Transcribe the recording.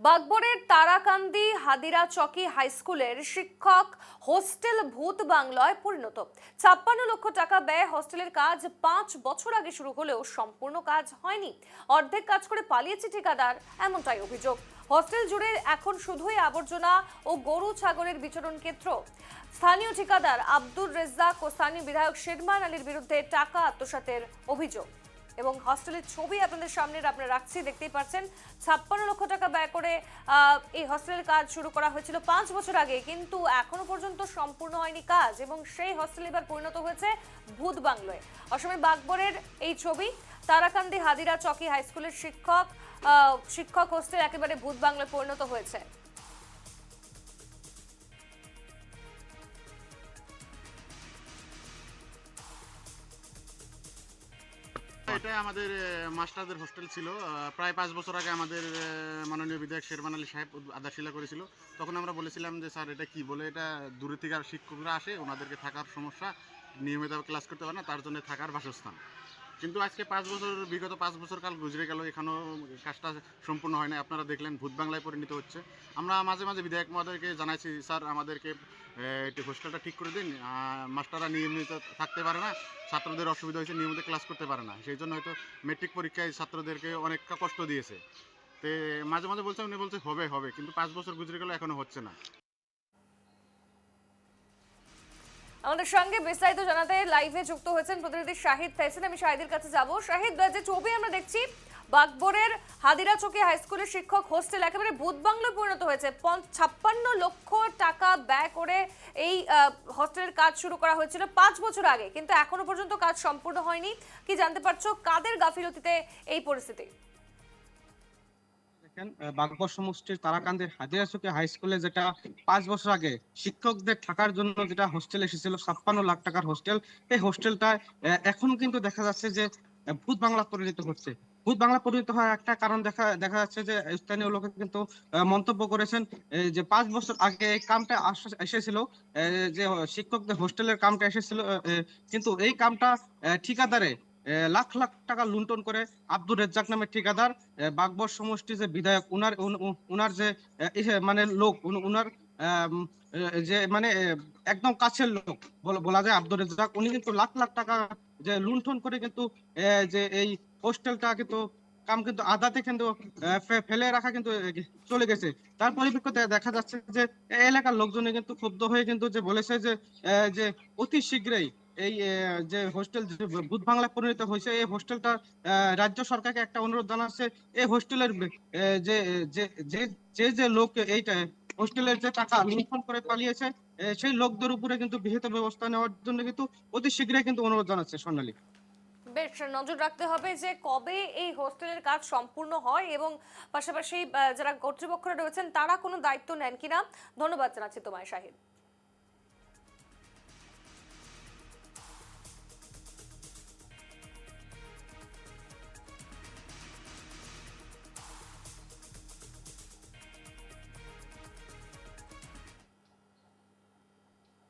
বাগবরের Tarakandi হাদিরা চকি high স্কুলের শিক্ষক hostel ভূত বাংলায় পরিণত। ৫৬ লক্ষ টাকা ব্যয় হোস্টেলের কাজ ৫ বছর আগে শুরু হলেও সম্পূর্ণ কাজ হয়নি। অর্ধেক কাজ করে পালিয়েছে ঠিকাদার, এমনটাই অভিযোগ। হোস্টেল জুড়ে এখন শুধুই আবর্জনা ও গরু ছাগলের বিচরণ ক্ষেত্র। স্থানীয় ঠিকাদার আব্দুর রেজ্জাক ও স্থানীয় বিধায়ক শেরমান আলীর বিরুদ্ধে টাকা আত্মসাতের অভিযোগ। এবং হস্টেলের ছবি আপনাদের সামনে আপনারা রাখছি, দেখতেই পাচ্ছেন। ৫৬ লক্ষ টাকা ব্যয় করে এই হস্টেলের কাজ শুরু করা হয়েছিল ৫ বছর আগে, কিন্তু এখনো পর্যন্ত সম্পূর্ণ হয়নি কাজ এবং সেই হস্টেল এবার পরিণত হয়েছে ভূত বাংলোয়। অসমের বাগবরের এই ছবি, তারাকান্দি হাদিরা চকি হাই স্কুলের শিক্ষক হোস্টেল একেবারে ভূত বাংলায় পরিণত হয়েছে। এটা আমাদের মাস্টারদের হোস্টেল ছিল। প্রায় ৫ বছর আগে আমাদের মাননীয় বিধায়ক শেরমান আলী সাহেব আধারশিলা করেছিল। তখন আমরা বলেছিলাম যে স্যার এটা কি বলে, এটা দূরে থেকে আর শিক্ষকরা আসে, ওনাদেরকে থাকার সমস্যা, নিয়মিত ক্লাস করতে পারে না, তার জন্য থাকার বাসস্থান। কিন্তু আজকে বিগত 5 বছর কাল গুজরে গেল, এখনও কাজটা সম্পূর্ণ হয় না। আপনারা দেখলেন ভূত বাংলায় পরিণত হচ্ছে। আমরা মাঝে মাঝে বিধায়ক মহোদয়কে জানাইছি, স্যার আমাদেরকে একটু হোস্টেলটা ঠিক করে দিন, মাস্টাররা নিয়মিত থাকতে পারে না, ছাত্রদের অসুবিধা হয়েছে, নিয়মিত ক্লাস করতে পারে না, সেই জন্য হয়তো মেট্রিক পরীক্ষায় ছাত্রদেরকে অনেক কষ্ট দিয়েছে। তো মাঝে মাঝে বলছে, উনি বলছে হবে হবে, কিন্তু 5 বছর গুজরে গেল, এখনও হচ্ছে না। আমাদের সঙ্গে বিস্তারিত জানাতে লাইভে যুক্ত হয়েছেন প্রতিনিধি শাহিদ ফেসেন। আমি শাহিদের কাছে যাব। শাহিদ, যে ছবি আমরা দেখছি, বাগবরের হাদিরা চকি হাই স্কুলের শিক্ষক হোস্টেল একেবারে ভূত বাংলায় পরিণত হয়েছে। ৫৬ লক্ষ টাকা ব্যয় করে এই হোস্টেলের কাজ শুরু করা হয়েছিল ৫ বছর আগে, কিন্তু এখনো পর্যন্ত কাজ সম্পূর্ণ হয়নি। কি জানতে পারছো, কাদের গাফিলতিতে এই পরিস্থিতি? বাগবর সমষ্টির তারাকান্দির হাদিরা চকি হাই স্কুলে যেটা 5 বছর আগে শিক্ষকদের থাকার জন্য যেটা হোস্টেল এসেছিল ৫৬ লাখ টাকার হোস্টেল, এই হোস্টেলটা এখন কিন্তু দেখা যাচ্ছে যে ভূত বাংলা পরিণত হচ্ছে। ভূত বাংলা পরিণত হওয়ার একটা কারণ দেখা যাচ্ছে যে স্থানীয় লোকে কিন্তু মন্তব্য করেছেন যে 5 বছর আগে এই কামটা এসেছিল, যে শিক্ষকদের হোস্টেলের কামটা এসেছিল, কিন্তু এই কামটা ঠিকাদারে লাখ লাখ টাকা লুণ্ঠন করে আব্দুর রেজ্জাক নামের ঠিকাদার, বাগবর সমষ্টি যে বিধায়ক, উনার যে মানে লোক, উনার যে মানে একদম কাছের লোক বলা যায় আব্দুর রেজ্জাক, উনি কিন্তু লাখ লাখ টাকা যে লুণ্ঠন করে কিন্তু যে এই হোস্টেলটা কিন্তু কাম কিন্তু আদাতে কিন্তু ফেলে রাখা কিন্তু চলে গেছে। তার পরিপ্রেক্ষিতে দেখা যাচ্ছে যে এলাকার লোকজনে কিন্তু ক্ষুব্ধ হয়ে কিন্তু যে বলেছে যে অতি শীঘ্রই এই যে হোস্টেল ভূত বাংলা পরিণত হয়েছে, এই হোস্টেলটা রাজ্য সরকারকে একটা অনুরোধ জানাচ্ছে, এই হোস্টেলের যে যে যে যে যে লোক এইটা হোস্টেলের যে টাকা লুণ্ঠন করে পালিয়েছে, সেই লোকদের উপরে কিন্তু বিহিত ব্যবস্থা নেওয়ার জন্য কিন্তু অতি শীঘ্রই কিন্তু অনুরোধ জানাচ্ছে। সোনালী, বেশ নজর রাখতে হবে যে কবে এই হোস্টেলের কাজ সম্পূর্ণ হয় এবং পাশাপাশি যারা কর্তৃপক্ষরা রয়েছেন তারা কোনো দায়িত্ব নেন কিনা। ধন্যবাদ জানাচ্ছি তোমায় শাহিদ।